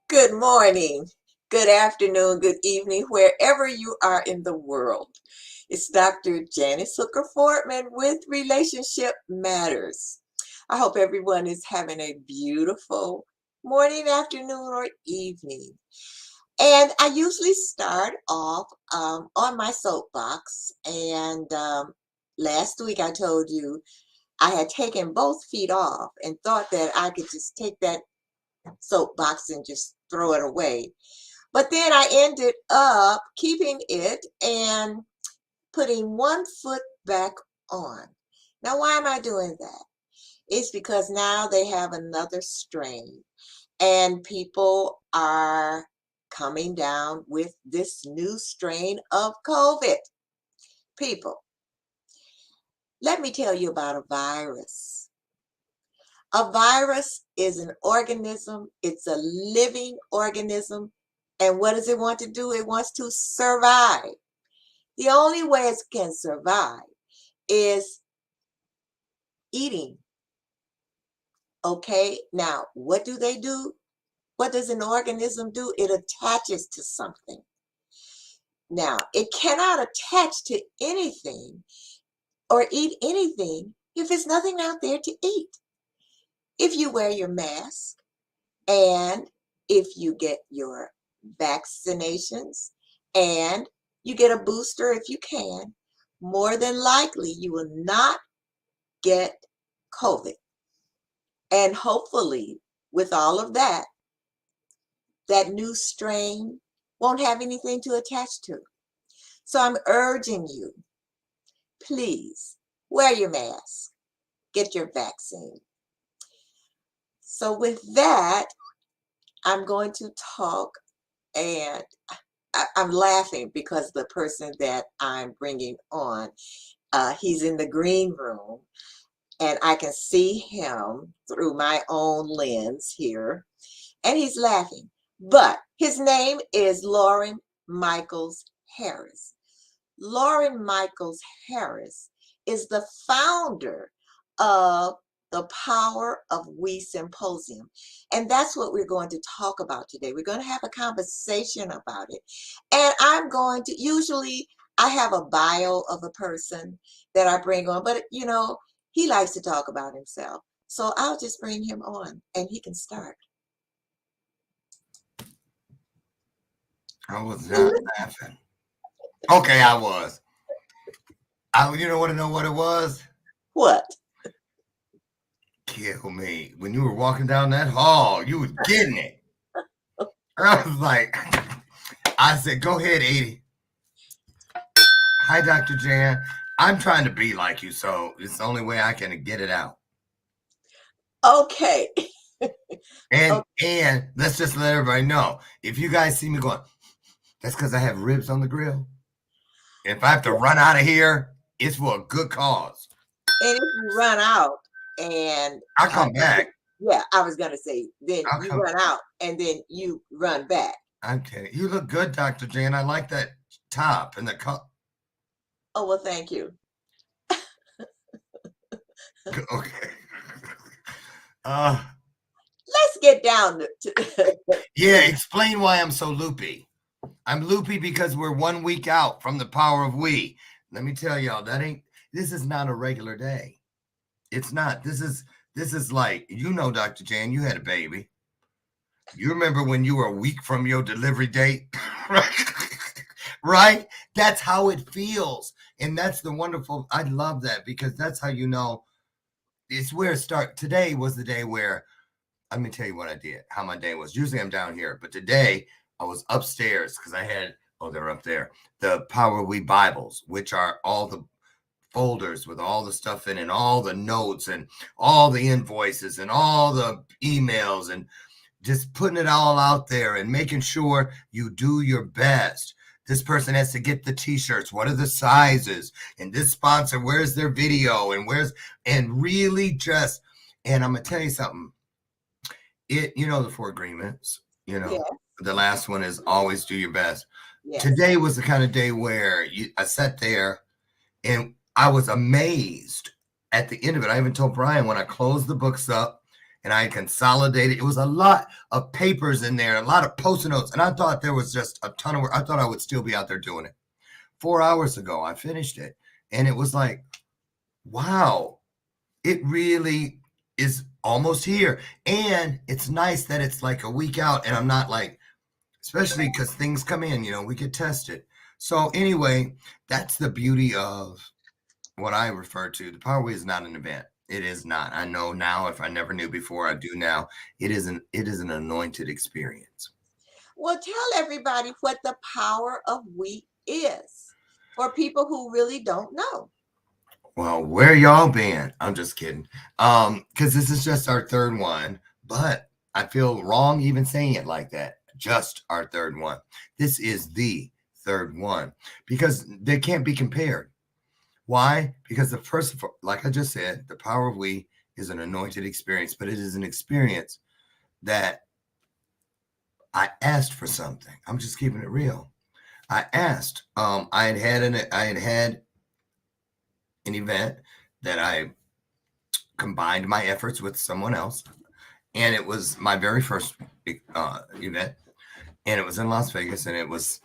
Good morning, good afternoon, good evening, wherever you are in the world. It's Dr. Janice Hooker Fortman with Relationship Matters. I hope everyone is having a beautiful morning, afternoon, or evening. And I usually start off on my soapbox. And last week I told you I had taken both feet off and thought that I could just take that soapbox and just throw it away. But then I ended up keeping it and putting one foot back on. Now, why am I doing that? It's because now they have another strain and people are coming down with this new strain of COVID. People, let me tell you about a virus. A virus is an organism, it's a living organism. And what does it want to do? It wants to survive. The only way it can survive is eating. Okay, now what do they do? What does an organism do? It attaches to something. Now, it cannot attach to anything or eat anything if there's nothing out there to eat. If you wear your mask and if you get your vaccinations and you get a booster if you can, more than likely you will not get COVID. And hopefully, with all of that, that new strain won't have anything to attach to. So I'm urging you, please wear your mask, get your vaccine. So with that, I'm going to talk, and I'm laughing because the person that I'm bringing on, he's in the green room and I can see him through my own lens here and he's laughing. But his name is Loren Michaels Harris. Loren Michaels Harris is the founder of the Power of WE Symposium. And that's what we're going to talk about today. We're going to have a conversation about it. And I'm going to, usually I have a bio of a person that I bring on, but he likes to talk about himself. So I'll just bring him on and he can start. I was not laughing. Okay, I was. You want to know what it was? What? Kill me. When you were walking down that hall, you was getting it. I was like, I said, go ahead, 80. Hi, Dr. Jan. I'm trying to be like you, so it's the only way I can get it out. Okay. And let's just let everybody know, if you guys see me going, that's because I have ribs on the grill. If I have to run out of here, it's for a good cause. And if you run out and I'll come back. Yeah, I was going to say, then you run out and then you run back. I'm kidding. You look good, Dr. Jan. I like that top and the cup. Oh, well, thank you. Okay. Let's get down to yeah, explain why I'm so loopy. I'm loopy because we're 1 week out from the Power of We. Let me tell y'all, this is not a regular day. It's not. This is like, Dr. Jan, you had a baby. You remember when you were a week from your delivery date? Right? That's how it feels. And that's the wonderful, I love that because that's how it's where it starts. Today was the day where, let me tell you what I did, how my day was. Usually I'm down here, but today I was upstairs because I had, they're up there, the Power of We Bibles, which are all the folders with all the stuff in it, and all the notes and all the invoices and all the emails, and just putting it all out there and making sure you do your best. This person has to get the t-shirts. What are the sizes? And this sponsor, where's their video? And really just, and I'm going to tell you something. The 4 agreements, yes. The last one is always do your best. Yes. Today was the kind of day where I sat there and I was amazed at the end of it. I even told Brian when I closed the books up and I consolidated. It was a lot of papers in there, a lot of post-it notes, and I thought there was just a ton of work. I thought I would still be out there doing it. 4 hours ago, I finished it, and it was like, wow, it really is almost here. And it's nice that it's like a week out, and I'm not like, especially because things come in, we get tested. So anyway, that's the beauty of what I refer to. The Power Way is not an event. It is not. I know now. If I never knew before, I do now. It is an anointed experience. Well, tell everybody what the power of we is for people who really don't know. Well, where y'all been? I'm just kidding. Because this is just our third one, but I feel wrong even saying it like that. Just our third one. This is the third one because they can't be compared. Why? Because the first, like I just said, the power of we is an anointed experience, but it is an experience that I asked for something. I'm just keeping it real. I asked. I had an event that I combined my efforts with someone else, and it was my very first event, and it was in Las Vegas, and it was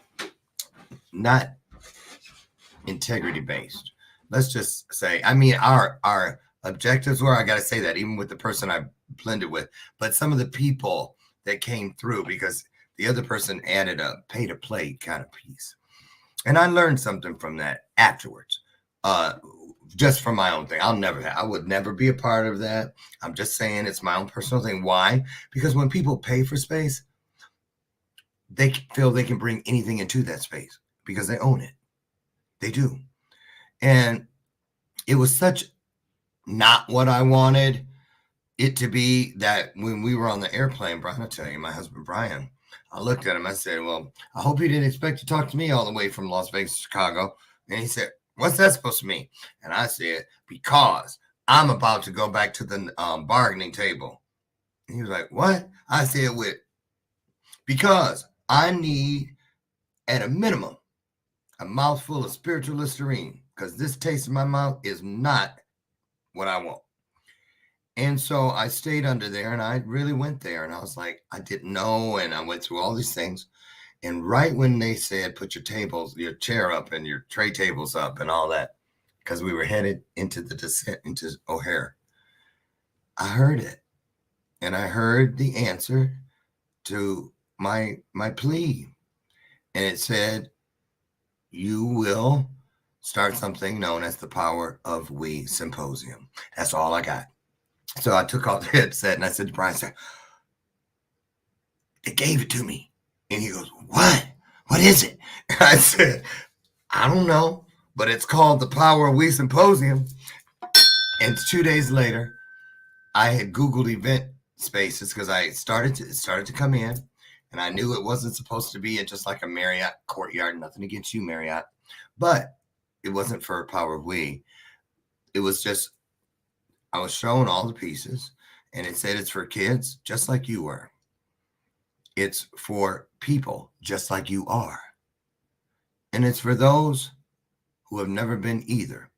not integrity based. Let's just say, I mean, our objectives were, I got to say that even with the person I blended with, but some of the people that came through, because the other person added a pay to play kind of piece, and I learned something from that afterwards. Just from my own thing. I would never be a part of that. I'm just saying it's my own personal thing. Why? Because when people pay for space, they feel they can bring anything into that space because they own it. They do. And it was such not what I wanted it to be that when we were on the airplane, Brian, I'll tell you, my husband, Brian, I looked at him. I said, well, I hope you didn't expect to talk to me all the way from Las Vegas to Chicago. And he said, what's that supposed to mean? And I said, because I'm about to go back to the bargaining table. And he was like, what? I said, because I need, at a minimum, a mouthful of spiritual Listerine, because this taste in my mouth is not what I want. And so I stayed under there, and I really went there, and I was like, I didn't know, and I went through all these things. And right when they said, put your chair up and your tray tables up and all that, because we were headed into the descent into O'Hare, I heard it. And I heard the answer to my plea. And it said, you will start something known as the Power of WE Symposium. That's all I got. So I took off the headset and I said to Brian, they gave it to me. And he goes, what? What is it? And I said, I don't know, but it's called the Power of WE Symposium. And 2 days later, I had Googled event spaces because it started to come in, and I knew it wasn't supposed to be in just like a Marriott courtyard. Nothing against you, Marriott, but it wasn't for Power of We. It was just, I was showing all the pieces, and it said it's for kids just like you were. It's for people just like you are. And it's for those who have never been either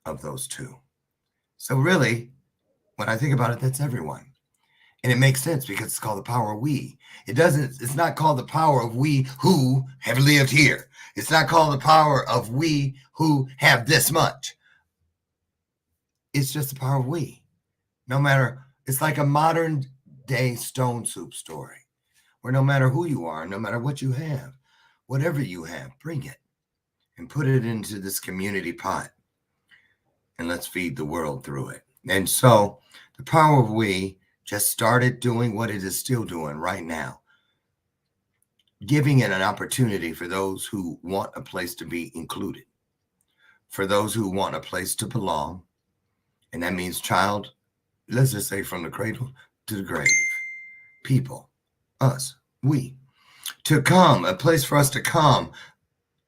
of those two. So really, when I think about it, that's everyone. And it makes sense because it's called the Power of We. It's not called the Power of We who have lived here. It's not called the Power of We who have this much. It's just the Power of We. No matter, it's like a modern day stone soup story where no matter who you are, no matter what you have, whatever you have, bring it and put it into this community pot. And let's feed the world through it. And so the Power of We just started doing what it is still doing right now, giving it an opportunity for those who want a place to be included, for those who want a place to belong. And that means let's just say from the cradle to the grave, people, us, we, to come, a place for us to come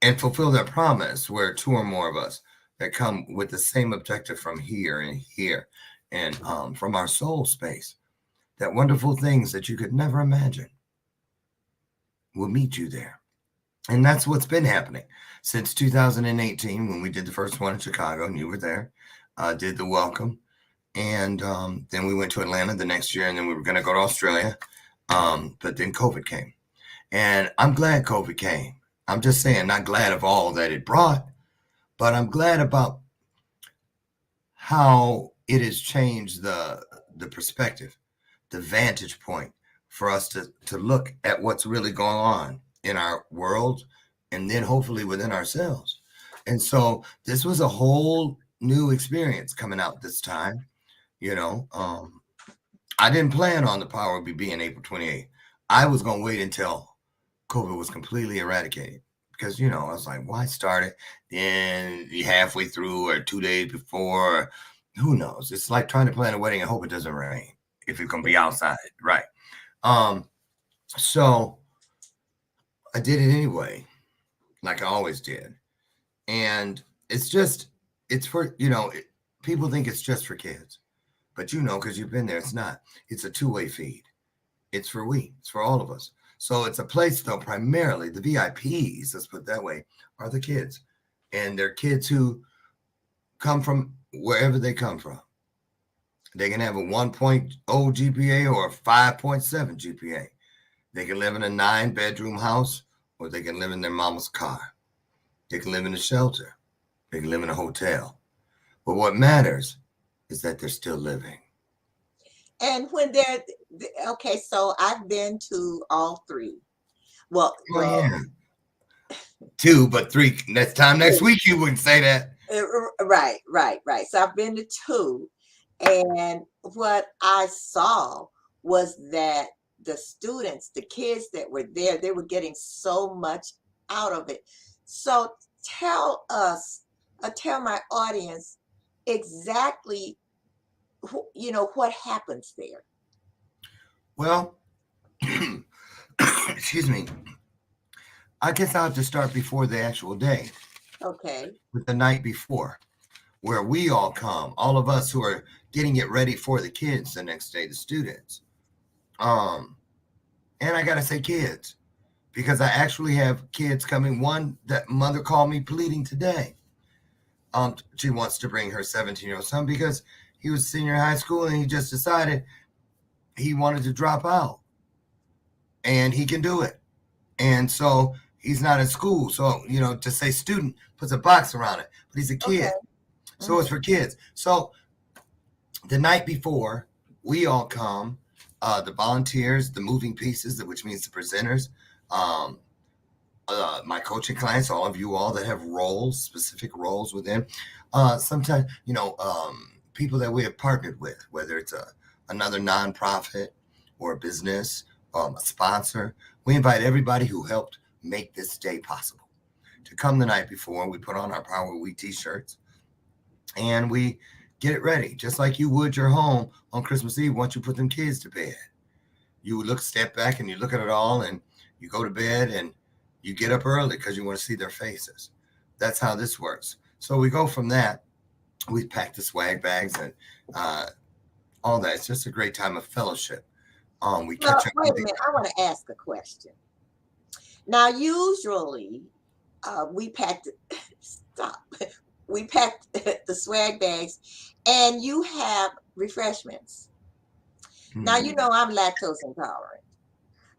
and fulfill that promise where two or more of us that come with the same objective from here and here and from our soul space, that wonderful things that you could never imagine will meet you there. And that's what's been happening since 2018 when we did the first one in Chicago and you were there, did the welcome. And then we went to Atlanta the next year, and then we were going to go to Australia. But then COVID came. And I'm glad COVID came. I'm just saying, not glad of all that it brought, but I'm glad about how it has changed the perspective, the vantage point for us to look at what's really going on in our world and then hopefully within ourselves. And so this was a whole new experience coming out this time, you know. I didn't plan on the Power of WE being April 28th. I was going to wait until COVID was completely eradicated because, you know, I was like, why start it? Then halfway through or 2 days before, or who knows? It's like trying to plan a wedding and hope it doesn't rain if it's going to be outside. Right. So I did it anyway, like I always did. And it's for, you know, people think it's just for kids, but you know, because you've been there, it's not. It's a two-way feed. It's for it's for all of us. So it's a place, though, primarily the VIPs, let's put it that way, are the kids. And they're kids who come from wherever they come from. They can have a 1.0 GPA or a 5.7 GPA. They can live in a 9-bedroom house, or they can live in their mama's car. They can live in a shelter. They can live in a hotel. But what matters is that they're still living. And when they're okay, so I've been to all three. Well, yeah. 2, but 3 next week you wouldn't say that. Right. So I've been to 2, and what I saw was that the students, the kids that were there, they were getting so much out of it. So tell my audience exactly, you know, what happens there. Well, excuse me. I guess I'll have to start before the actual day. Okay. With the night before, where we all come, all of us who are getting it ready for the kids the next day, the students. And I gotta say kids, because I actually have kids coming. One that mother called me pleading today. She wants to bring her 17-year-old son because he was senior high school and he just decided he wanted to drop out. And he can do it. And so he's not in school. So, you know, to say student puts a box around it, but he's a kid. Okay. So it's for kids. So the night before, we all come, the volunteers, the moving pieces, which means the presenters, my coaching clients, all of you all that have roles, specific roles within. Sometimes, you know, people that we have partnered with, whether it's another nonprofit or a business, a sponsor. We invite everybody who helped make this day possible to come the night before. We put on our Power of WE t-shirts and we get it ready, just like you would your home on Christmas Eve once you put them kids to bed. You would step back and you look at it all and you go to bed and you get up early because you want to see their faces. That's how this works. So we go from that. We pack the swag bags and all that. It's just a great time of fellowship. We catch up. Wait a minute. I want to ask a question. Now, usually, we packed. Stop. We packed the swag bags, and you have refreshments. Now, you know I'm lactose intolerant,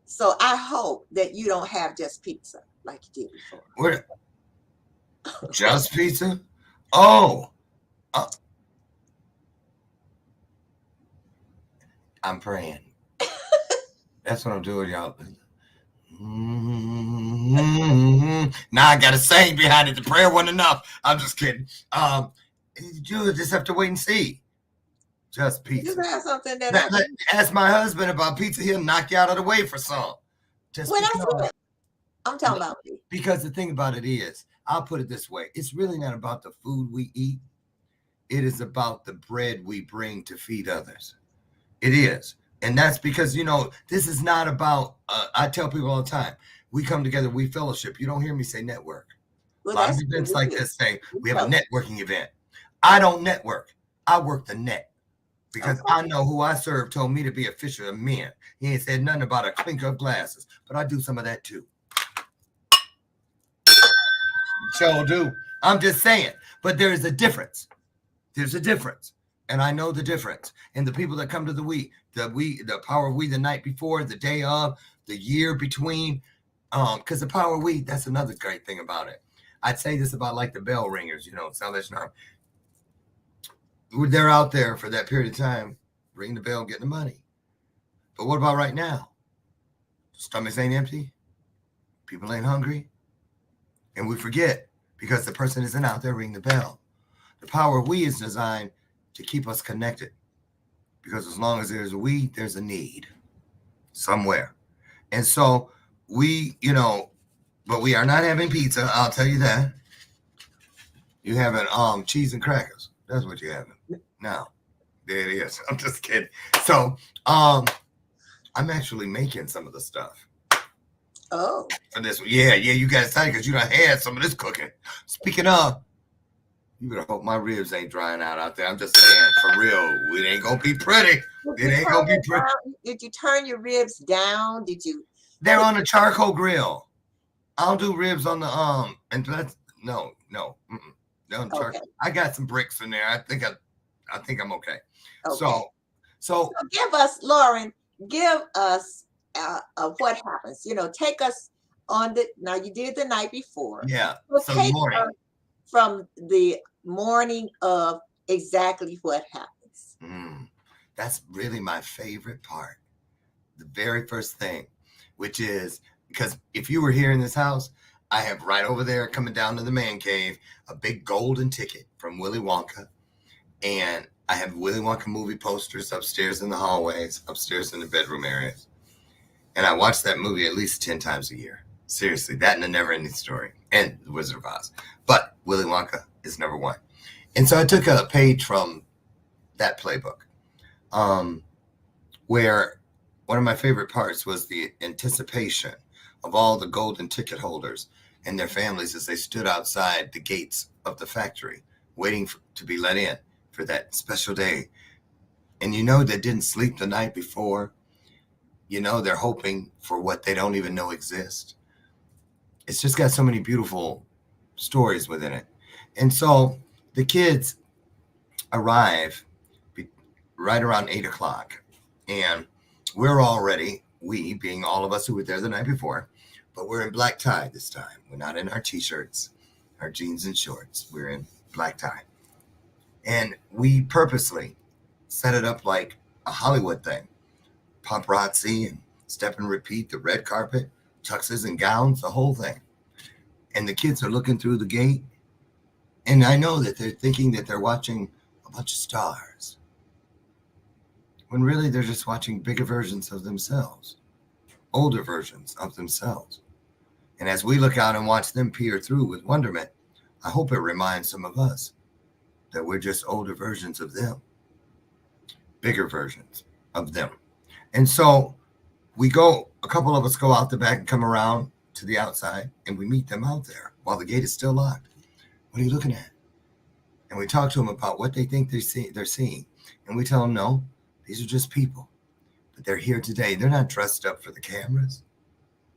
so I hope that you don't have just pizza like you did before. Just pizza? Oh. I'm praying. That's what I'm doing, y'all. Now I got to sing behind it. The prayer wasn't enough. I'm just kidding. You just have to wait and see. Just pizza. You have something that ask my husband about pizza. He'll knock you out of the way for some. Just I'm talking about me. Because the thing about it is, I'll put it this way: it's really not about the food we eat. It is about the bread we bring to feed others. It is. And that's because, you know, this is not about, I tell people all the time, we come together, we fellowship. You don't hear me say network. Well, a lot of events like this say, we have a networking event. I don't network. I work the net. Because I know who I serve told me to be a fisher of men. He ain't said nothing about a clink of glasses. But I do some of that too. Sure do. I'm just saying. But there is a difference. There's a difference. And I know the difference. And the people that come to the Power of We the night before, the day of, the year between, because the Power of We, that's another great thing about it. I'd say this about like the bell ringers, Salvation Army. They're out there for that period of time, ring the bell, getting the money. But what about right now? Stomachs ain't empty, people ain't hungry, and we forget because the person isn't out there ringing the bell. The Power of We is designed to keep us connected, because as long as there's a we, there's a need somewhere. And so we, but we are not having pizza, I'll tell you that. You having cheese and crackers. That's what you're having. Now, there it is. I'm just kidding. So I'm actually making some of the stuff. Oh. For this one. Yeah, you got excited because you done had some of this cooking. Speaking of, you better hope my ribs ain't drying out there. I'm just saying, for real, it ain't gonna be pretty. It ain't gonna be pretty. Did you turn your ribs down? Did you? They're on the charcoal grill. I'll do ribs on the and that's no. Okay. I got some bricks in there. I think I'm okay. Okay. So give us, Loren, what happens. Take us on now you did the night before. Yeah. So take us from the morning of exactly what happens. That's really my favorite part. The very first thing, which is, because if you were here in this house, I have right over there coming down to the man cave, a big golden ticket from Willy Wonka. And I have Willy Wonka movie posters upstairs in the hallways, upstairs in the bedroom areas. And I watch that movie at least 10 times a year. Seriously, that and The Never Ending Story and The Wizard of Oz. But Willy Wonka is number one. And so I took a page from that playbook, where one of my favorite parts was the anticipation of all the golden ticket holders and their families as they stood outside the gates of the factory, waiting to be let in for that special day. And they didn't sleep the night before. They're hoping for what they don't even know exists. It's just got so many beautiful stories within it. And so the kids arrive right around 8 o'clock. And we're already, we being all of us who were there the night before, but we're in black tie this time. We're not in our t-shirts, our jeans and shorts. We're in black tie. And we purposely set it up like a Hollywood thing. Paparazzi and step and repeat, the red carpet, tuxes and gowns, the whole thing. And the kids are looking through the gate. And I know that they're thinking that they're watching a bunch of stars, when really they're just watching bigger versions of themselves, older versions of themselves. And as we look out and watch them peer through with wonderment, I hope it reminds some of us that we're just older versions of them, bigger versions of them. And so a couple of us go out the back and come around to the outside, and we meet them out there while the gate is still locked. What are you looking at? And we talk to them about what they think they're seeing. And we tell them, no, these are just people. But they're here today. They're not dressed up for the cameras.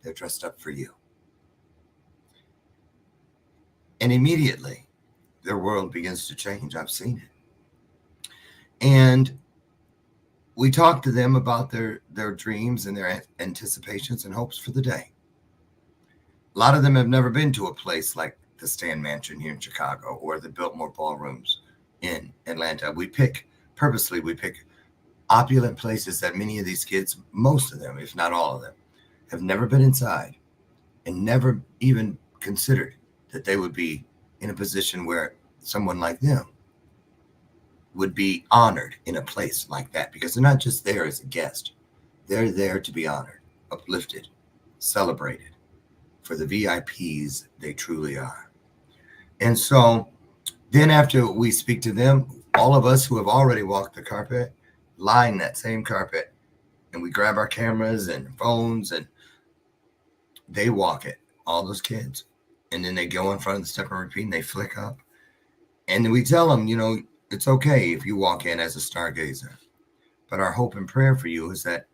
They're dressed up for you. And immediately, their world begins to change. I've seen it. And we talk to them about their dreams and their anticipations and hopes for the day. A lot of them have never been to a place like the Stan Mansion here in Chicago or the Biltmore Ballrooms in Atlanta. We pick opulent places that many of these kids, most of them, if not all of them, have never been inside and never even considered that they would be in a position where someone like them would be honored in a place like that, because they're not just there as a guest. They're there to be honored, uplifted, celebrated for the VIPs they truly are. And so then after we speak to them, all of us who have already walked the carpet line that same carpet, and we grab our cameras and phones and they walk it, all those kids. And then they go in front of the step and repeat and they flick up. And then we tell them, it's okay if you walk in as a stargazer. But our hope and prayer for you is that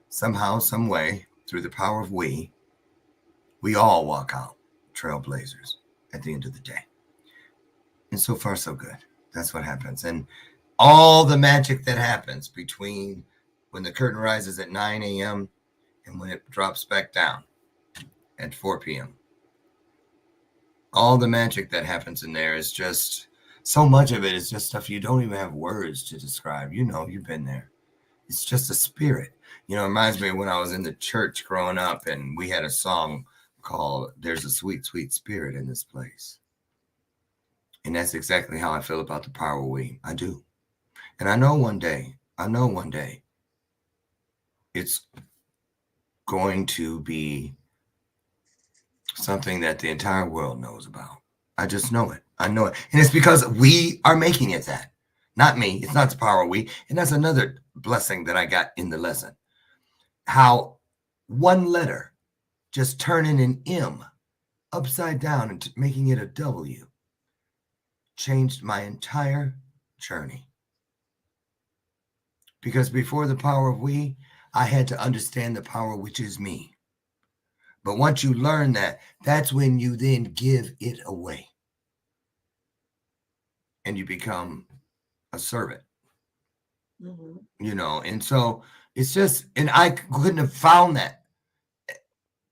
somehow, some way, through the power of we all walk out trailblazers at the end of the day. And so far, so good. That's what happens. And all the magic that happens between when the curtain rises at 9 a.m. and when it drops back down at 4 p.m. All the magic that happens in there is just so much of it is just stuff you don't even have words to describe. You know, you've been there. It's just a spirit. You know, it reminds me of when I was in the church growing up and we had a song called There's a Sweet, Sweet Spirit in This Place. And that's exactly how I feel about the Power of We. I do. And I know one day it's going to be something that the entire world knows about. I just know it. I know it. And it's because we are making it that. Not me. It's not the power of we. And that's another blessing that I got in the lesson. How one letter just turning an M upside down and making it a W changed my entire journey. Because before the power of we, I had to understand the power which is me. But once you learn that, that's when you then give it away. And you become a servant. Mm-hmm. You know, and so it's just, and I couldn't have found that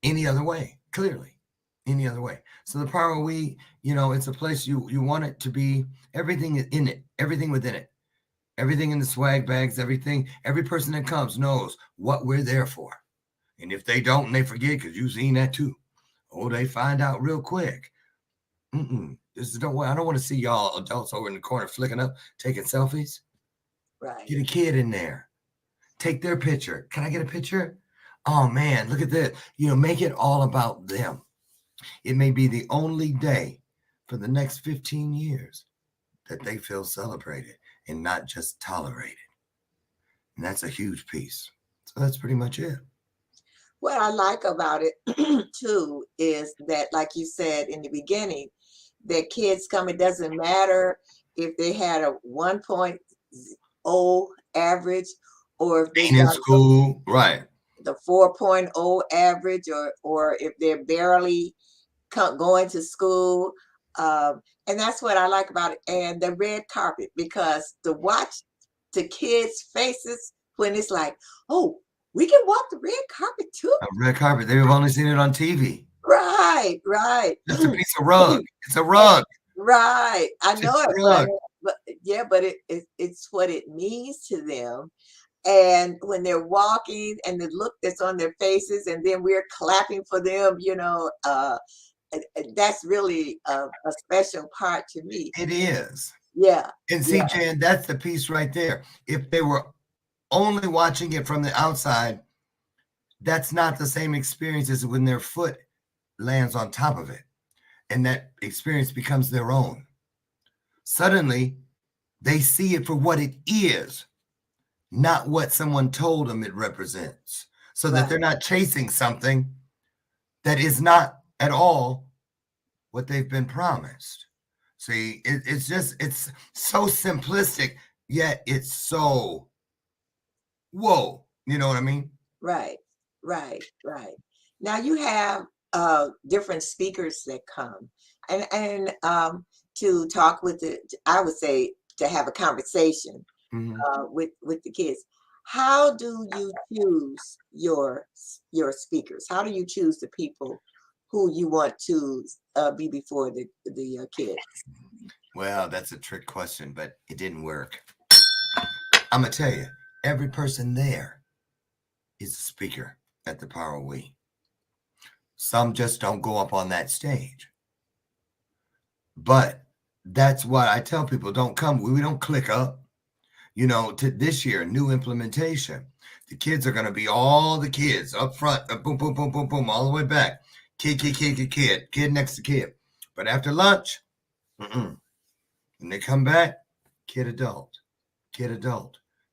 any other way, clearly, any other way. So the power of we, you know, it's a place you want it to be, everything in it, everything within it, everything in the swag bags, everything, every person that comes knows what we're there for. And if they don't and they forget, because you've seen that too, oh, they find out real quick. This is I don't want to see y'all adults over in the corner flicking up, taking selfies. Right. Get a kid in there. Take their picture. Can I get a picture? Oh man, look at this. You know, make it all about them. It may be the only day for the next 15 years that they feel celebrated and not just tolerated. And that's a huge piece. So that's pretty much it. What I like about it too is that, like you said in the beginning, that kids come, it doesn't matter if they had a 1.0 average or if they Being in got school, right. the 4.0 average or if they're barely going to school. And that's what I like about it. And the red carpet, because to watch the kids' faces when it's like, oh, we can walk the red carpet too. A red carpet. They've only seen it on TV. Right. Just a piece of rug. It's a rug. Right. I know Just a it, rug. but yeah, but it's what it means to them. And when they're walking and the look that's on their faces, and then we're clapping for them, you know, that's really a special part to me. It is. Yeah. And see, Jan, that's the piece right there. If they were only watching it from the outside, that's not the same experience as when their foot lands on top of it. And that experience becomes their own. Suddenly, they see it for what it is, not what someone told them it represents. So that they're not chasing something that is not at all what they've been promised. See, it's so simplistic, yet it's so, whoa, you know what I mean? Right. Now you have different speakers that come and to talk with I would say to have a conversation with the kids. How do you choose your speakers? How do you choose the people who you want to be before the kids? Well, that's a trick question, but it didn't work. I'm gonna tell you, every person there is a speaker at the Power of We. Some just don't go up on that stage. But that's what I tell people, don't come. We don't click up. You know, to this year, new implementation. The kids are going to be all the kids up front, boom, boom, boom, boom, boom, all the way back. Kid next to kid. But after lunch, when they come back, kid, adult.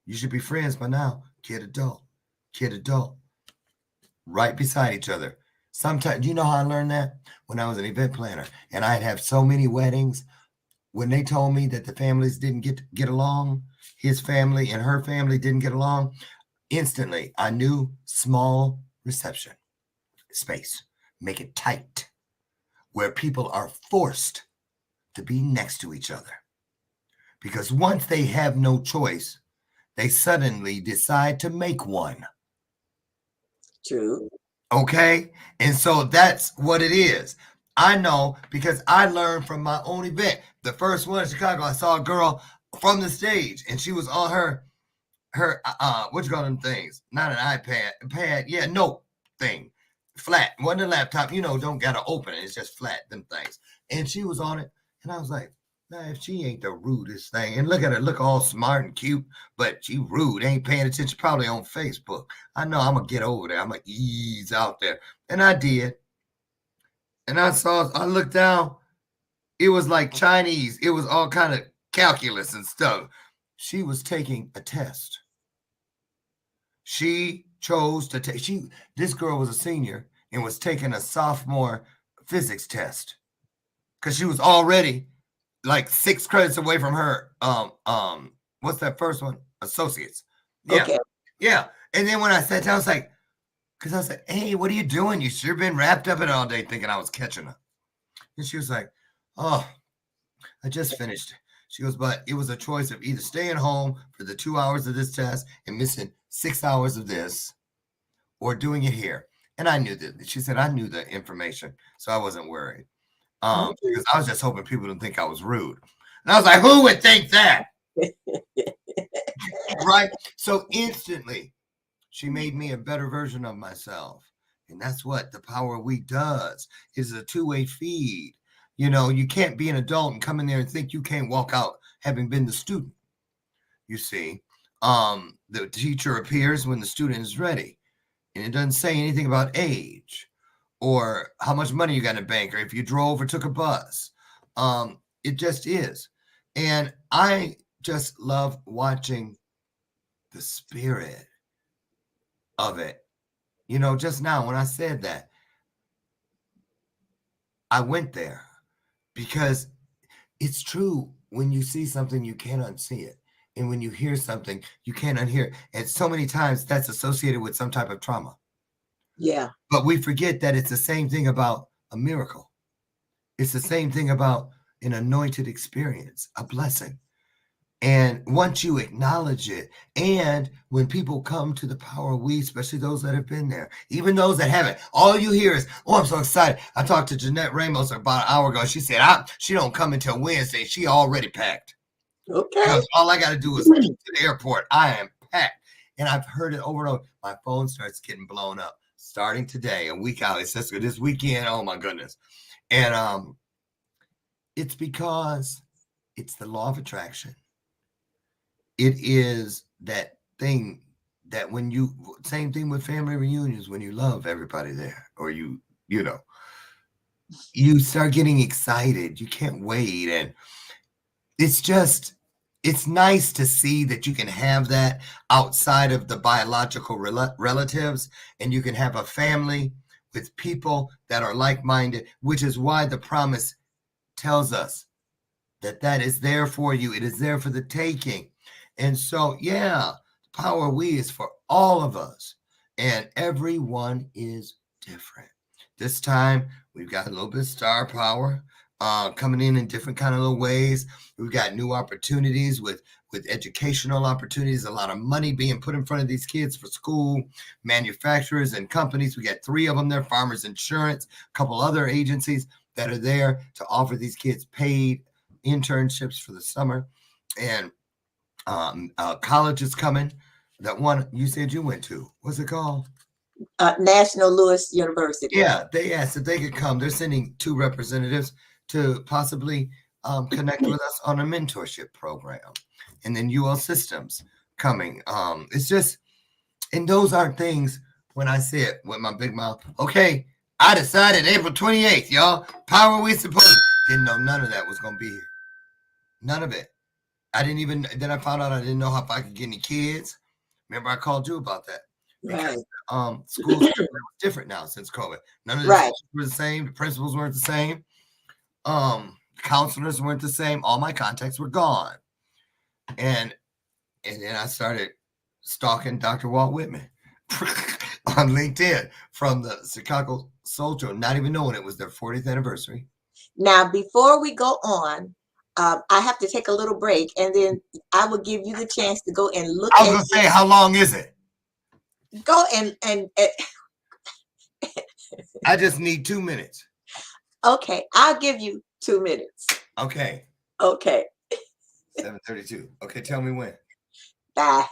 You should be friends by now. Kid, adult. Right beside each other. Sometimes, do you know how I learned that? When I was an event planner and I'd have so many weddings, when they told me that the families didn't get along, his family and her family didn't get along, instantly I knew small reception space, make it tight, where people are forced to be next to each other. because once they have no choice, they suddenly decide to make one. True. Okay. And so that's what it is. I know because I learned from my own event. The first one in Chicago, I saw a girl from the stage and she was on her what you call them things? Not an iPad, pad, yeah, note thing. Flat. Wasn't a laptop, don't gotta open it. It's just flat, them things. And she was on it, and I was like, nah, if she ain't the rudest thing, and look at her, look all smart and cute, but she rude, ain't paying attention, probably on Facebook. I know I'm gonna get over there. I'm gonna ease out there. And I did. And I looked down, it was like Chinese. It was all kind of calculus and stuff. She was taking a test. She chose to take this girl was a senior and was taking a sophomore physics test because she was already like 6 credits away from her what's that first one? Associates. Yeah. Okay. Yeah. And then when I sat down, I was like, because I was like, hey, what are you doing? You sure been wrapped up in it all day thinking I was catching her. And she was like, oh, I just finished. She goes, but it was a choice of either staying home for the 2 hours of this test and missing 6 hours of this or doing it here. And I knew that. She said, I knew the information, so I wasn't worried. Because I was just hoping people didn't think I was rude. And I was like, who would think that? Right? So instantly, she made me a better version of myself. And that's what the Power of We does, is a two-way feed. You can't be an adult and come in there and think you can't walk out having been the student. You see, the teacher appears when the student is ready, and it doesn't say anything about age or how much money you got in the bank or if you drove or took a bus. It just is. And I just love watching the spirit of it. Just now when I said that, I went there because it's true. When you see something, you can't unsee it. And when you hear something, you can't unhear it. And so many times that's associated with some type of trauma. Yeah. But we forget that it's the same thing about a miracle. It's the same thing about an anointed experience, a blessing. And once you acknowledge it, and when people come to the Power of We, especially those that have been there, even those that haven't, all you hear is, oh, I'm so excited. I talked to Jeanette Ramos about an hour ago. She said, she don't come until Wednesday. She already packed. Okay. Because all I got to do is get to the airport. I am packed. And I've heard it over and over. My phone starts getting blown up. Starting today, a week out. It says this weekend. Oh, my goodness. And it's because it's the law of attraction. It is that thing that same thing with family reunions, when you love everybody there, or you start getting excited. You can't wait. And it's nice to see that you can have that outside of the biological relatives, and you can have a family with people that are like-minded, which is why the promise tells us that is there for you. It is there for the taking. And so, yeah, the Power of We is for all of us, and everyone is different. This time, we've got a little bit of star power coming in different kind of little ways. We've got new opportunities with educational opportunities, a lot of money being put in front of these kids for school, manufacturers and companies. We got 3 of them there, Farmers Insurance, a couple other agencies that are there to offer these kids paid internships for the summer. And college is coming. That one you said you went to, what's it called? National Louis University. Yeah, they asked if they could come. They're sending 2 representatives to possibly connect with us on a mentorship program. And then UL Systems coming. It's just, and those aren't things when I say it with my big mouth. Okay, I decided April 28th, y'all. Power of WE Symposium. Didn't know none of that was going to be here. None of it. Then I found out I didn't know if I could get any kids. Remember I called you about that. Because schools are different now since COVID. None of the teachers were the same. The principals weren't the same. Counselors weren't the same. All my contacts were gone. And then I started stalking Dr. Walt Whitman on LinkedIn from the Chicago Soldier, not even knowing it was their 40th anniversary. Now, before we go on, I have to take a little break, and then I will give you the chance to go and look I was at gonna say, how long is it? go and I just need 2 minutes. okay, I'll give you 2 minutes. Okay. Okay, 7:32. Okay, tell me when. bye.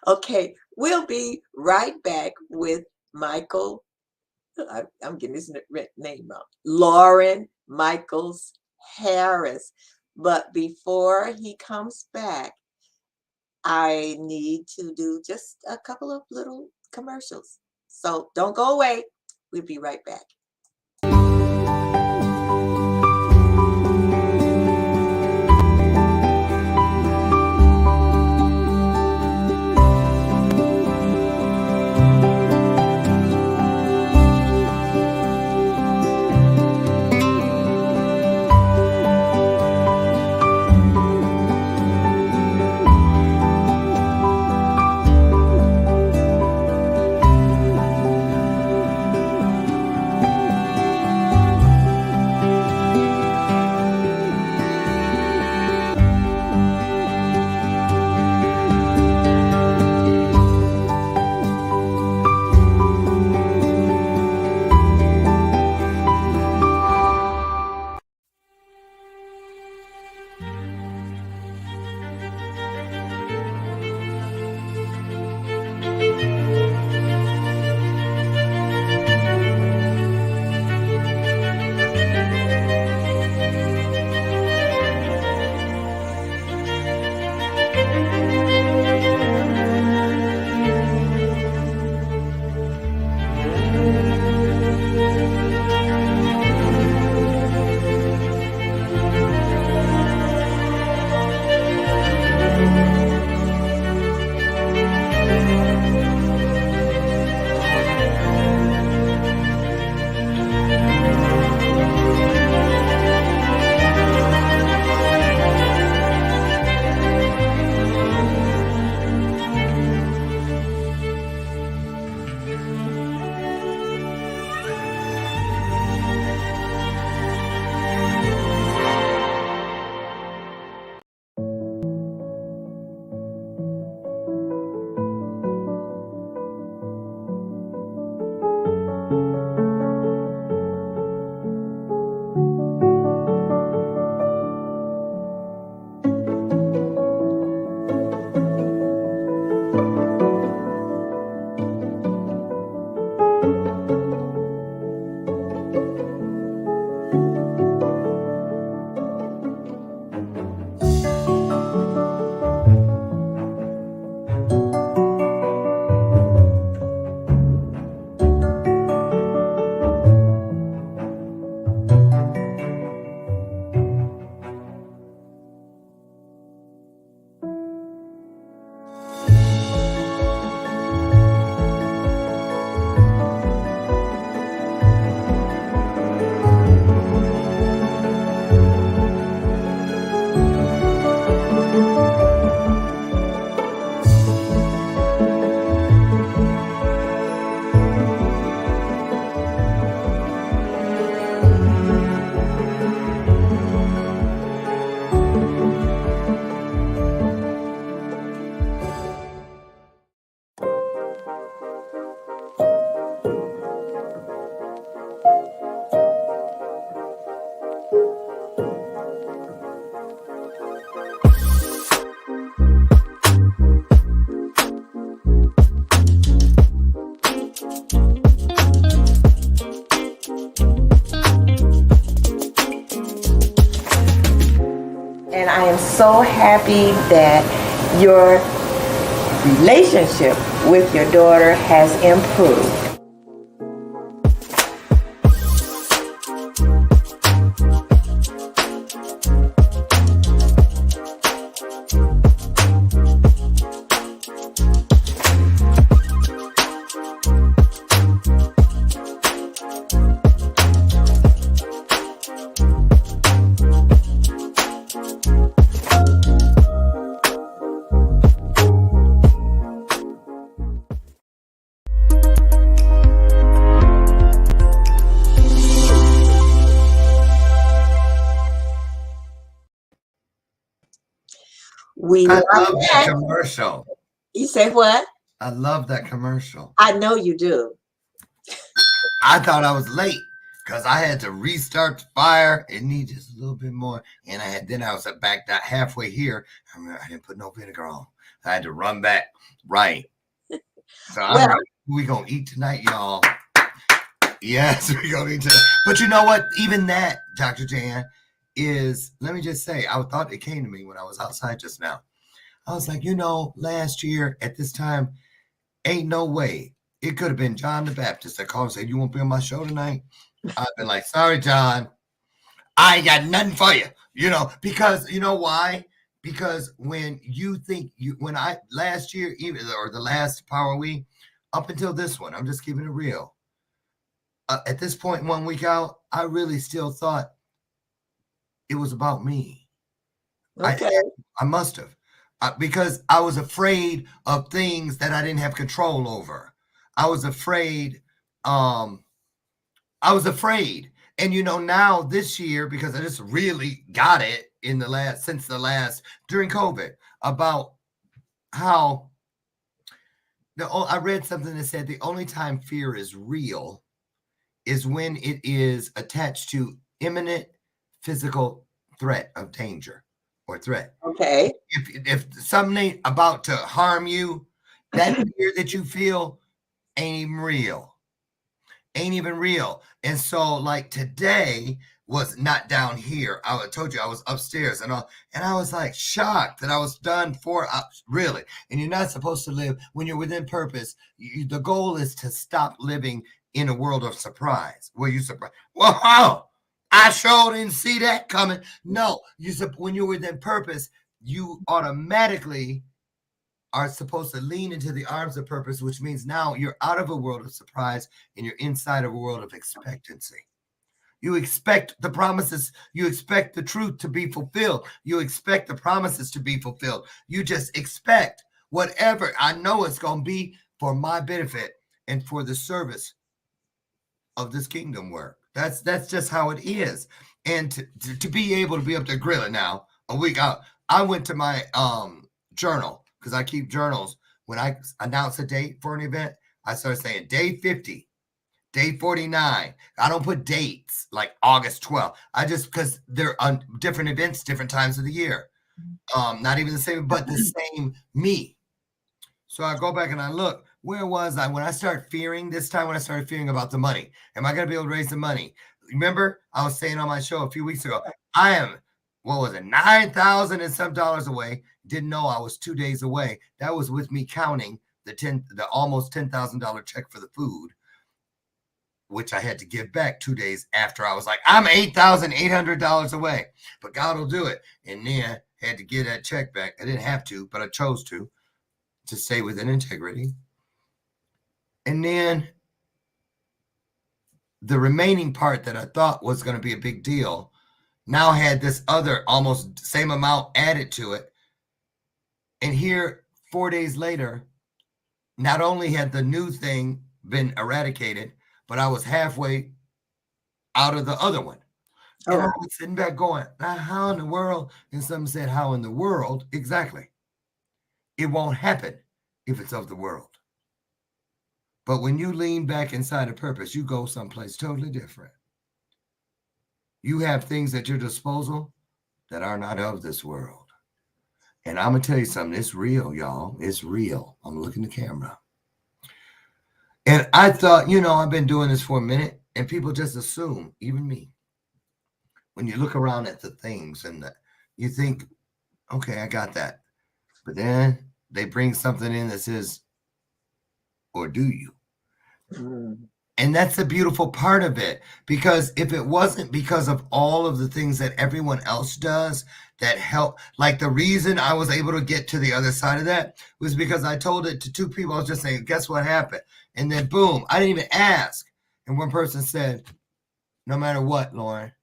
Okay, we'll be right back with Michael. I'm getting his name out. Loren Michaels Harris. But before he comes back, I need to do just a couple of little commercials. So don't go away. We'll be right back. And I am so happy that your relationship with your daughter has improved. We I are love that back. commercial. You say what? I love that commercial. I know you do. I thought I was late because I had to restart the fire. It needed just a little bit more. And I was back that halfway here. I remember I didn't put no vinegar on. I had to run back. Right. So I'm Well, ready. We gonna eat tonight, y'all. Yes, we gonna eat tonight. But you know what? Even that, Dr. Jan, is, let me just say, I thought it came to me when I was outside just now. I was like, last year at this time, ain't no way. It could have been John the Baptist that called and said, "You won't be on my show tonight." I've been like, "Sorry, John, I ain't got nothing for you." Because you know why? Because when you think when I last year, even or the last Power Week, up until this one, I'm just keeping it real. At this point, 1 week out, I really still thought it was about me. okay. I must have, because I was afraid of things that I didn't have control over. I was afraid. I was afraid. And now this year, because I just really got it during COVID, about how I read something that said the only time fear is real is when it is attached to imminent physical threat of danger or threat. Okay. If something about to harm you, that fear that you feel ain't even real. And so, like, today was not down here. I told you I was upstairs and I was like shocked that I was done 4 hours, really. And you're not supposed to live when you're within purpose. The goal is to stop living in a world of surprise where you surprise. Wow, I sure didn't see that coming. No, when you're within purpose, you automatically are supposed to lean into the arms of purpose, which means now you're out of a world of surprise and you're inside of a world of expectancy. You expect the promises. You expect the truth to be fulfilled. You expect the promises to be fulfilled. You just expect whatever. I know it's going to be for my benefit and for the service of this kingdom work. That's just how it is. And to be able to be up to grill it now, a week out, I went to my journal, because I keep journals. When I announce a date for an event, I start saying day 50, day 49. I don't put dates like August 12th. I just, because they're on different events, different times of the year. Not even the same, but the same me. So I go back and I look, where was I when I started fearing this time, when I started fearing about the money? Am I going to be able to raise the money? Remember, I was saying on my show a few weeks ago, I am, what was it, 9,000 and some dollars away. Didn't know I was 2 days away. That was with me counting the almost $10,000 check for the food, which I had to give back 2 days after. I was like, I'm $8,800 away, but God will do it. And then I had to give that check back. I didn't have to, but I chose to stay within integrity. And then the remaining part that I thought was going to be a big deal now had this other almost same amount added to it. And here, 4 days later, not only had the new thing been eradicated, but I was halfway out of the other one. And I was sitting back going, how in the world? And some said, how in the world? Exactly. It won't happen if it's of the world. But when you lean back inside of purpose, you go someplace totally different. You have things at your disposal that are not of this world. And I'm going to tell you something. It's real, y'all. It's real. I'm looking at the camera. And I thought, I've been doing this for a minute, and people just assume, even me, when you look around at the things and you think, okay, I got that. But then they bring something in that says, or do you? And that's the beautiful part of it, because if it wasn't because of all of the things that everyone else does that help, like the reason I was able to get to the other side of that was because I told it to 2 people. I was just saying, guess what happened? And then boom, I didn't even ask. And one person said, no matter what, Loren,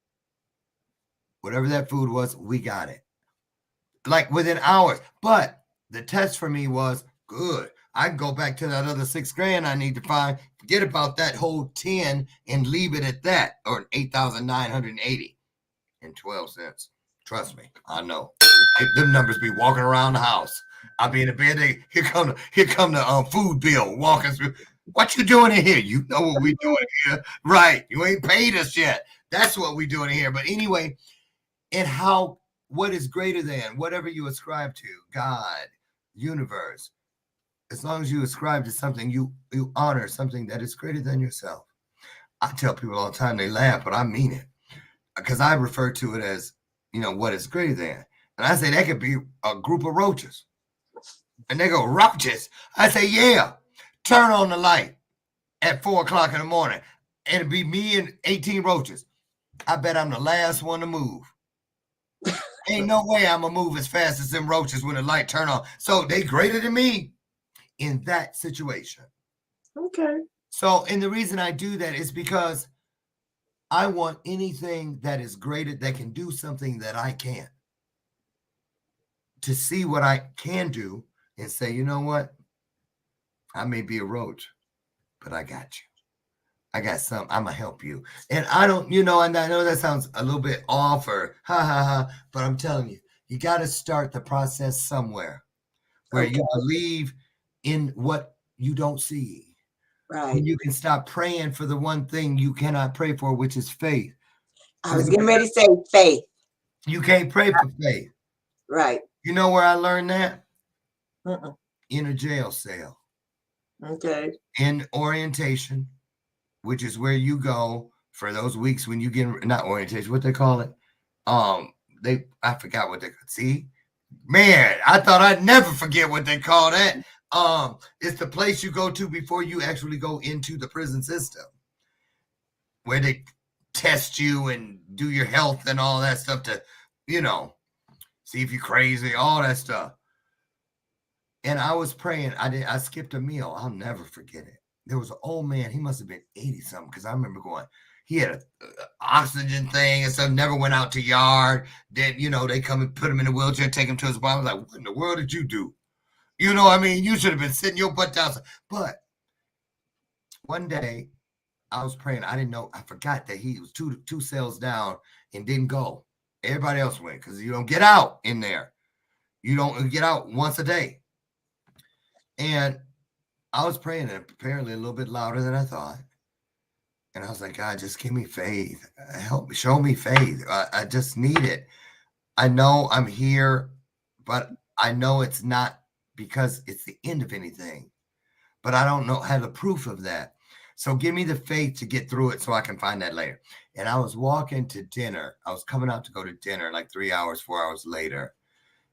whatever that food was, we got it. Like within hours. But the test for me was good. I can go back to that other $6,000 I need to find. Forget about that whole 10 and leave it at that, or 8,980 and 12 cents. Trust me, I know. Them numbers be walking around the house. I be in the bed. Here come the food bill walking through. What you doing in here? You know what we doing here, right? You ain't paid us yet. That's what we doing here. But anyway, and how what is greater than whatever you ascribe to, God, universe. As long as you ascribe to something, you honor something that is greater than yourself. I tell people all the time, they laugh, but I mean it because I refer to it as, what is greater than. And I say that could be a group of roaches. And they go, roaches. I say, yeah, turn on the light at 4 o'clock in the morning. And it'd be me and 18 roaches. I bet I'm the last one to move. Ain't no way I'm going to move as fast as them roaches when the light turn on. So they greater than me in that situation. Okay. So, and the reason I do that is because I want anything that is greater, that can do something that I can't, to see what I can do and say, you know what? I may be a roach, but I got you. I got some. I'm going to help you. And I don't, and I know that sounds a little bit off or but I'm telling you, you got to start the process somewhere where you believe in what you don't see. Right. And you can stop praying for the one thing you cannot pray for, which is faith. I was getting ready to say faith. You can't pray for faith. Right. You know where I learned that? Mm-mm. In a jail cell. Okay. In orientation, which is where you go for those weeks when you get, not orientation, what they call it? I forgot what they could see. Man, I thought I'd never forget what they call that. It's the place you go to before you actually go into the prison system, where they test you and do your health and all that stuff to, see if you're crazy, all that stuff. And I was praying. I skipped a meal. I'll never forget it. There was an old man. He must have been 80-something, because I remember going, he had a oxygen thing and stuff, never went out to yard. Then, they come and put him in a wheelchair, take him to his bar. I was like, what in the world did you do? You know what I mean? You should have been sitting your butt down. But one day I was praying. I didn't know. I forgot that he was two cells down and didn't go. Everybody else went, because you don't get out in there. You don't get out once a day. And I was praying, and apparently a little bit louder than I thought. And I was like, God, just give me faith. Help me, show me faith. I just need it. I know I'm here, but I know it's not because it's the end of anything. But I don't have the proof of that. So give me the faith to get through it so I can find that later. And I was walking to dinner. I was coming out to go to dinner like 3 hours, 4 hours later.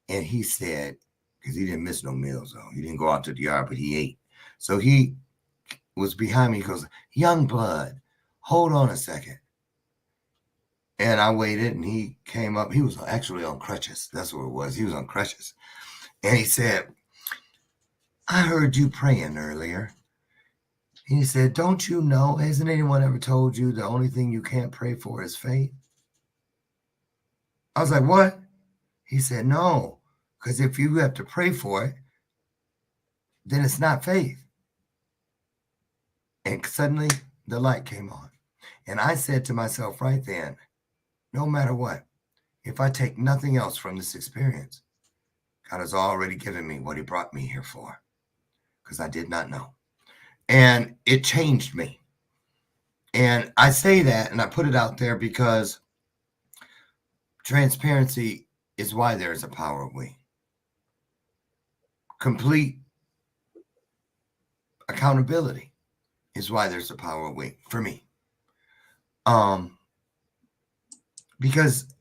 And he said, because he didn't miss no meals, though. He didn't go out to the yard, but he ate. So he was behind me. He goes, young blood, hold on a second. And I waited, and he came up. He was actually on crutches. That's what it was. He was on crutches. And he said, I heard you praying earlier. And he said, don't you know, hasn't anyone ever told you the only thing you can't pray for is faith? I was like, what? He said, no, because if you have to pray for it, then it's not faith. And suddenly the light came on. And I said to myself right then, no matter what, if I take nothing else from this experience, God has already given me what he brought me here for, because I did not know. And it changed me. And I say that, and I put it out there because transparency is why there is a power of we. Complete accountability is why there's a power of we for me. Because,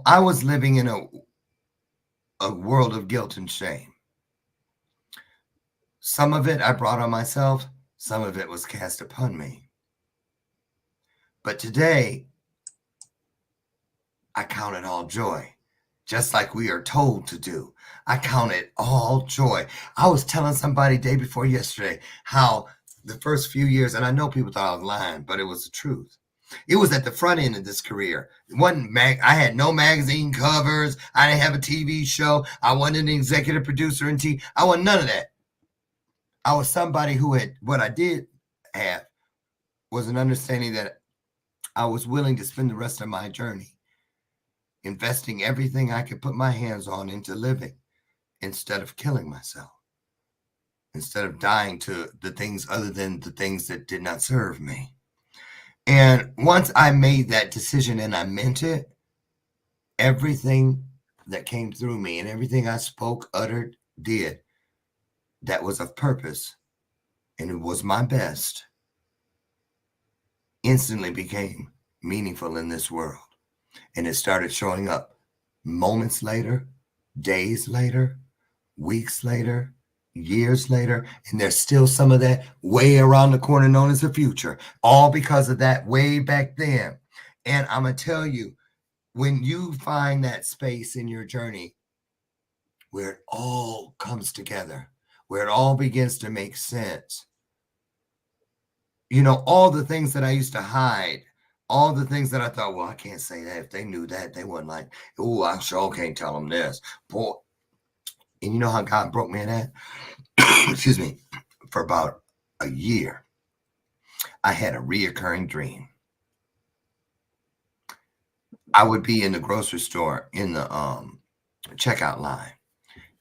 I was living in a world of guilt and shame. Some of it I brought on myself. Some of it was cast upon me. But today, I count it all joy, just like we are told to do. I count it all joy. I was telling somebody day before yesterday how the first few years, and I know people thought I was lying, but it was the truth. It was at the front end of this career. I had no magazine covers. I didn't have a TV show. I wasn't an executive producer in TV. I wasn't none of that. I was somebody who had, what I did have was an understanding that I was willing to spend the rest of my journey investing everything I could put my hands on into living instead of killing myself, instead of dying to the things other than the things that did not serve me. And once I made that decision and I meant it, everything that came through me and everything I spoke, uttered, did that was of purpose and it was my best instantly became meaningful in this world. And it started showing up moments later, days later, weeks later, years later, and there's still some of that way around the corner known as the future, all because of that way back then. And I'm going to tell you, when you find that space in your journey where it all comes together, where it all begins to make sense, you know, all the things that I used to hide, all the things that I thought, well, I can't say that. If they knew that, they wouldn't like, oh, I sure can't tell them this. Boy. And you know how God broke me in that? Excuse me. For about a year, I had a reoccurring dream. I would be in the grocery store in the checkout line.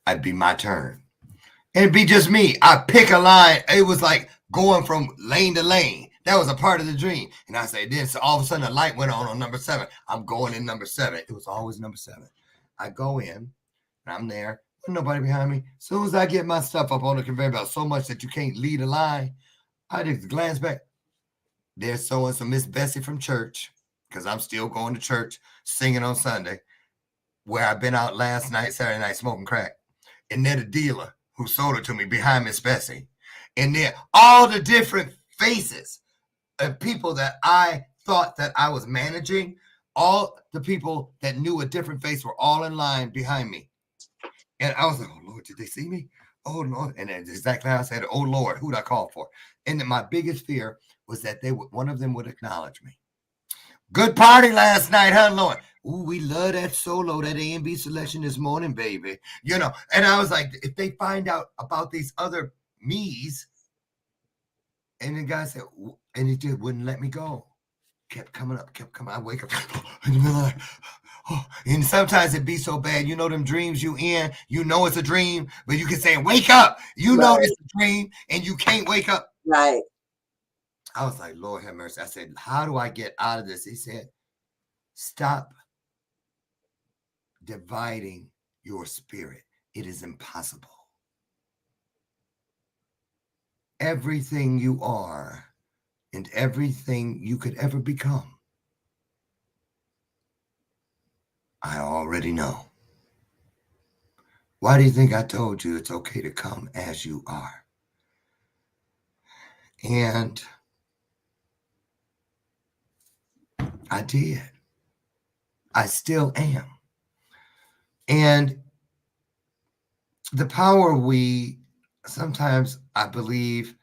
It'd be my turn. And it'd be just me. I'd pick a line. It was like going from lane to lane. That was a part of the dream. And I say this, so all of a sudden the light went on number 7. I'm going in number 7. It was always number 7. I go in and I'm there. There's nobody behind me. As soon as I get my stuff up on the conveyor belt so much that you can't lead a line, I just glance back. There's so-and-so Miss Bessie from church, because I'm still going to church, singing on Sunday, where I've been out last night, Saturday night, smoking crack. And they're the dealer who sold it to me behind Miss Bessie. And then all the different faces of people that I thought that I was managing, all the people that knew a different face were all in line behind me. And I was like, oh, Lord, did they see me? Oh, Lord. And that's exactly how I said, oh, Lord, who'd I call for? And then my biggest fear was that one of them would acknowledge me. Good party last night, huh, Lord? Ooh, we love that solo, that A&B selection this morning, baby. You know, and I was like, if they find out about these other me's, and the guy said, and he just wouldn't let me go. Kept coming up. I wake up in the middle of the night. Oh, and sometimes it'd be so bad. You know them dreams you in, you know it's a dream, but you can say, wake up. You know it's a dream, and you can't wake up. Right. I was like, Lord have mercy. I said, how do I get out of this? He said, stop dividing your spirit. It is impossible. Everything you are and everything you could ever become, I already know. Why do you think I told you it's okay to come as you are? And I did. I still am. And the power we, sometimes I believe,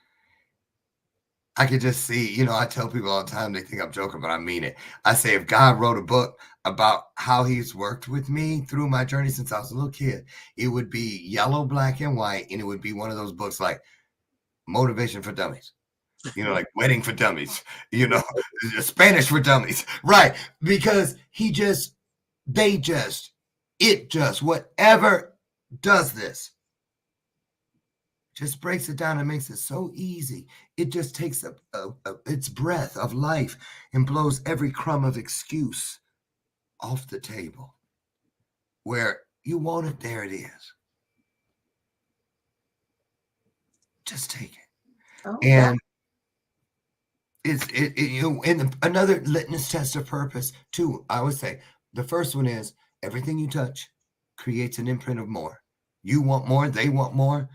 I could just see, you know, I tell people all the time, they think I'm joking, but I mean it. I say, if God wrote a book about how he's worked with me through my journey since I was a little kid, it would be yellow, black, and white. And it would be one of those books like Motivation for Dummies, you know, like Wedding for Dummies, you know, Spanish for Dummies. Right. Because whatever does this, just breaks it down and makes it so easy. It just takes its breath of life and blows every crumb of excuse off the table. Where you want it, there it is. Just take it. Oh, and and another litmus test of purpose too. I would say the first one is everything you touch creates an imprint of more. You want more, they want more.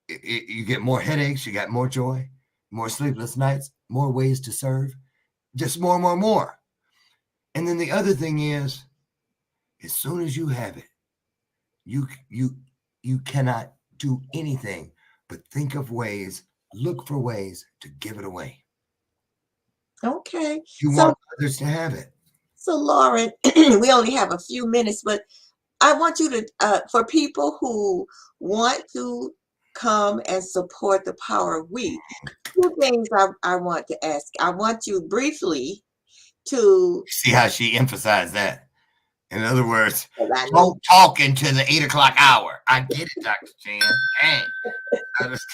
You get more headaches, you got more joy, more sleepless nights, more ways to serve, just more. And then the other thing is, as soon as you have it, you cannot do anything but think of ways, look for ways to give it away. okay. You So, want others to have it. so Loren, we only have a few minutes, but I want you to, for people who want to come and support the Power of We, 2 things I want to ask. I want you briefly to, See how she emphasized that. In other words, 'Cause I know don't talk into the 8 o'clock hour. I get it, Dr. Jan. Dang. I just,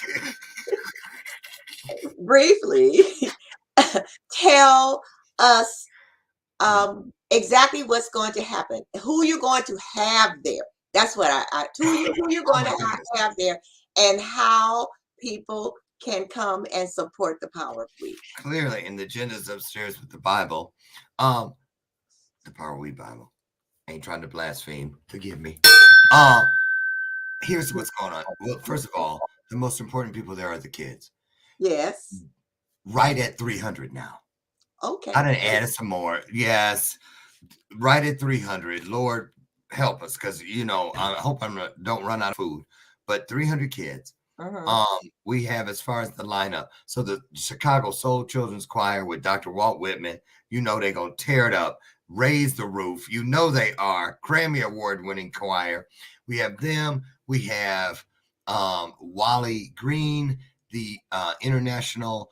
briefly tell us exactly what's going to happen, who you're going to have there. That's what who you're oh going my to goodness. have there, and how people can come and support the Power of We. Clearly, and the agenda's upstairs with the Bible. The Power of We Bible. Ain't trying to blaspheme. Forgive me. Here's what's going on. Well, first of all, the most important people there are the kids. Yes. Right at 300 now. Okay. I done added some more. Yes, right at 300. Lord, help us, because I hope don't run out of food. But 300 kids. Mhm. We have, as far as the lineup, so the Chicago Soul Children's Choir with Dr. Walt Whitman, they're gonna tear it up, raise the roof. They are Grammy Award winning choir. We have them. We have Wally Green, the international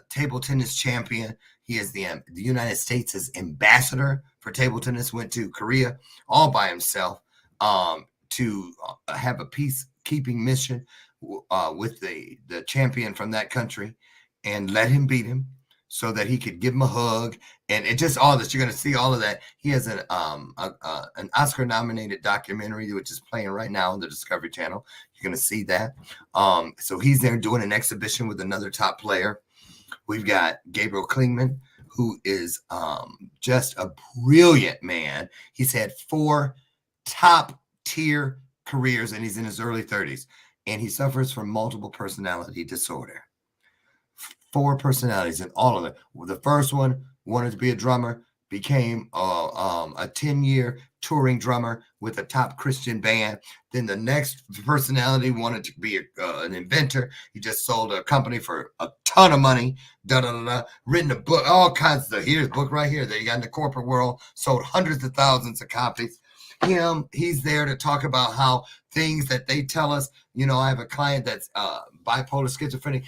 table tennis champion. He is the United States' ambassador for table tennis. Went to Korea all by himself to have a peacekeeping mission with the champion from that country, and let him beat him so that he could give him a hug, and it just all this. You're going to see all of that. He has an Oscar nominated documentary which is playing right now on the Discovery Channel. You're going to see that. So he's there doing an exhibition with another top player. We've got Gabriel Klingman, who is just a brilliant man. He's had 4 top tier careers, and he's in his early 30s, and he suffers from multiple personality disorder. 4 personalities, and all of it. The first one wanted to be a drummer, became a 10-year touring drummer with a top Christian band. Then the next personality wanted to be an inventor. He just sold a company for a ton of money, written a book, all kinds of stuff. Here's a book right here that he got in the corporate world, sold hundreds of thousands of copies. He's there to talk about how things that they tell us, I have a client that's bipolar schizophrenic.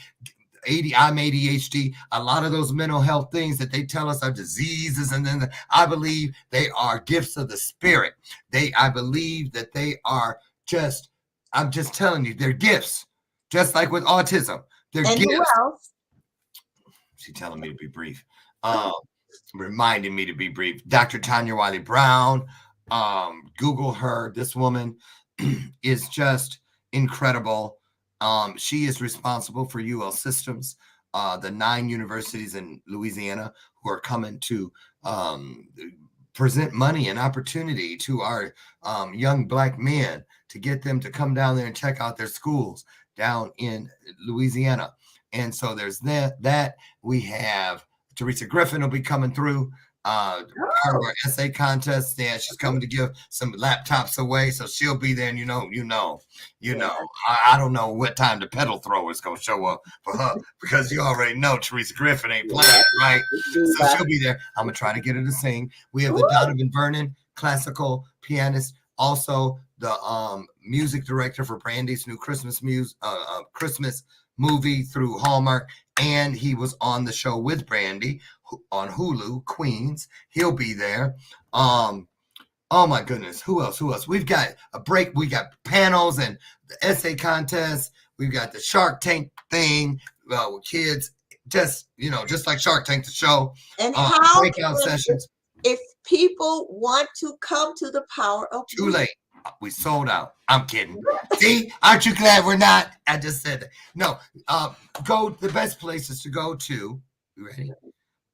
I'm ADHD. A lot of those mental health things that they tell us are diseases, and then I believe they are gifts of the spirit. I believe that they are just. I'm just telling you, they're gifts. Just like with autism, they're And who gifts. else? She's telling me to be brief. Reminding me to be brief. Dr. Tanya Wiley Brown. Google her. This woman is just incredible. She is responsible for UL Systems, the 9 universities in Louisiana who are coming to present money and opportunity to our young Black men to get them to come down there and check out their schools down in Louisiana. And so there's that. We have Teresa Griffin will be coming through. Part of our essay contest. Yeah, she's coming to give some laptops away, so she'll be there. And I don't know what time the pedal thrower is going to show up for her, because you already know Teresa Griffin ain't playing, right? So she'll be there. I'm gonna try to get her to sing. We have the Donovan Vernon, classical pianist, also the music director for Brandy's new Christmas movie through Hallmark, and he was on the show with Brandy on Hulu, Queens. He'll be there. Oh my goodness, who else? We've got a break. We got panels and the essay contest. We've got the Shark Tank thing with kids. Just like Shark Tank, the show. And how breakout sessions. If people want to come to the Power of Too late. We sold out. I'm kidding. See, aren't you glad we're not? I just said that. No, the best places to go to. You ready?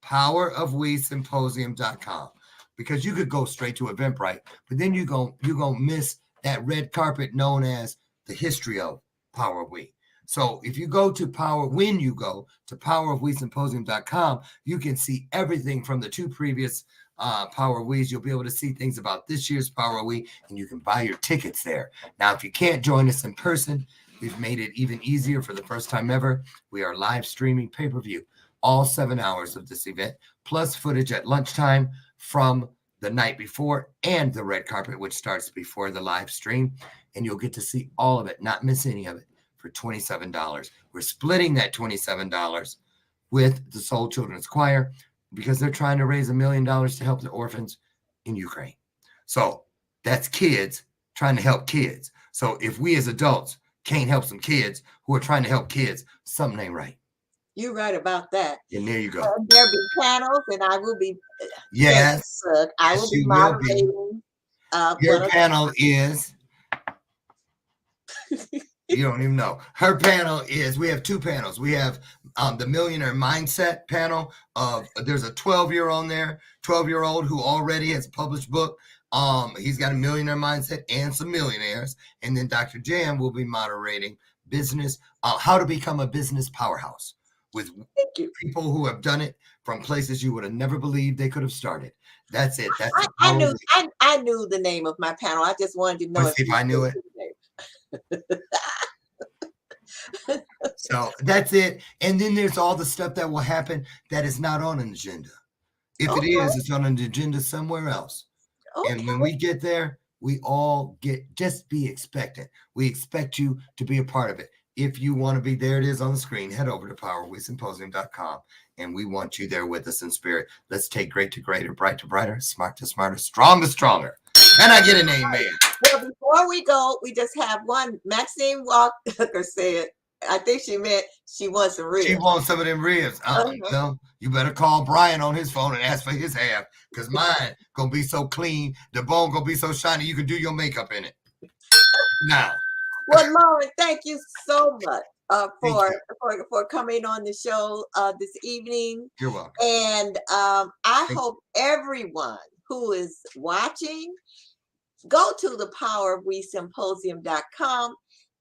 PowerofWeSymposium.com, because you could go straight to Eventbrite, but then you're gonna miss that red carpet known as the history of Power of We. So if you go to PowerofWeSymposium.com, you can see everything from the 2 previous Power of We's. You'll be able to see things about this year's Power of We, and you can buy your tickets there. Now, if you can't join us in person, we've made it even easier. For the first time ever, we are live streaming pay-per-view all 7 hours of this event, plus footage at lunchtime from the night before, and the red carpet, which starts before the live stream. And you'll get to see all of it, not miss any of it, for $27. We're splitting that $27 with the Soul Children's Choir, because they're trying to raise $1 million to help the orphans in Ukraine. So that's kids trying to help kids. So if we as adults can't help some kids who are trying to help kids, something ain't right. You're right about that. And there you go. There'll be panels, and I will be. Thank you, Yes, Doug. I will yes, be you will be. moderating. Your One of panel is, you don't even know. Her panel is, we have two panels. We have the Millionaire Mindset panel of, there's a 12-year-old on there, 12-year-old who already has a published book. He's got a millionaire mindset and some millionaires. And then Dr. Jan will be moderating business, how to become a business powerhouse with people who have done it from places you would have never believed they could have started. That's it. That's the I power. knew I knew the name of my panel. I just wanted to know Let's see if I knew it. So that's it. And then there's all the stuff that will happen that is not on an agenda. If it is, it's on an agenda somewhere else. Okay. And when we get there, we all get, just be expectant. We expect you to be a part of it. If you want to be, there it is on the screen. Head over to powerofwesymposium.com, and we want you there with us in spirit. Let's take great to greater, bright to brighter, smart to smarter, strong to stronger. Can I get an amen? Well, before we go, we just have one. Maxine Walker said, I think she meant she wants some ribs. She wants some of them ribs. No, you better call Brian on his phone and ask for his half, because mine gonna be so clean, the bone gonna be so shiny, you can do your makeup in it. Now. Well, Loren, thank you so much for coming on the show this evening. You're welcome. And I hope everyone who is watching, go to the Power of WE Symposium.com,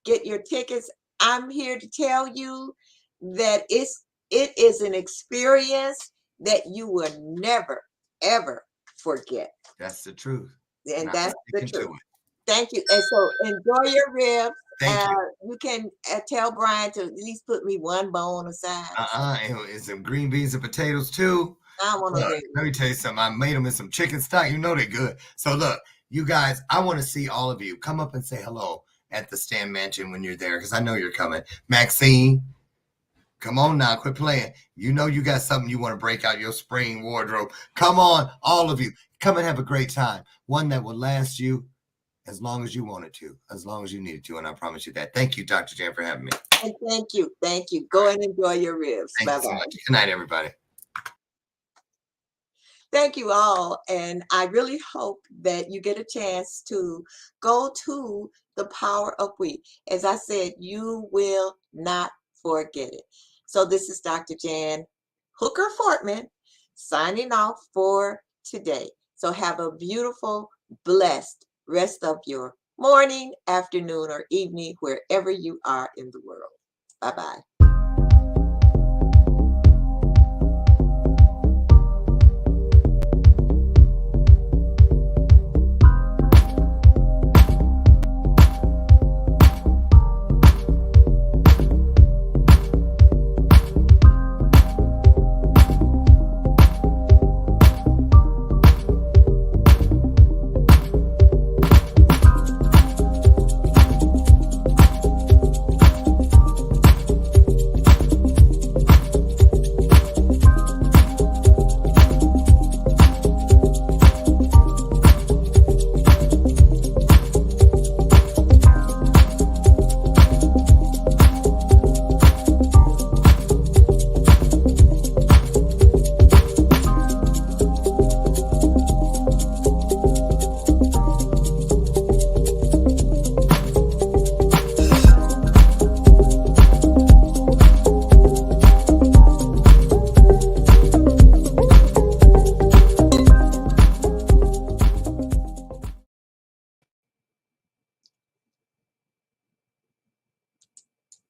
get your tickets. I'm here to tell you that it is an experience that you will never, ever forget. That's the truth. And that's the truth. Thank you. And so enjoy your ribs. Thank you. You can tell Brian to at least put me one bone aside. And some green beans and potatoes too. I want to. Let me tell you something. I made them in some chicken stock. You know they're good. So look, you guys, I want to see all of you come up and say hello at the Stan Mansion when you're there, because I know you're coming. Maxine, come on now, quit playing. You know you got something you want to break out your spring wardrobe. Come on, all of you. Come and have a great time. One that will last you as long as you wanted to, as long as you needed to, and I promise you that. Thank you, Dr. Jan, for having me. And thank you. Thank you. Go and enjoy your ribs. Thank you so much. Good night, everybody. Thank you all. And I really hope that you get a chance to go to the Power of WE. As I said, you will not forget it. So this is Dr. Jan Hooker Fortman signing off for today. So have a beautiful, blessed rest of your morning, afternoon, or evening, wherever you are in the world. Bye-bye.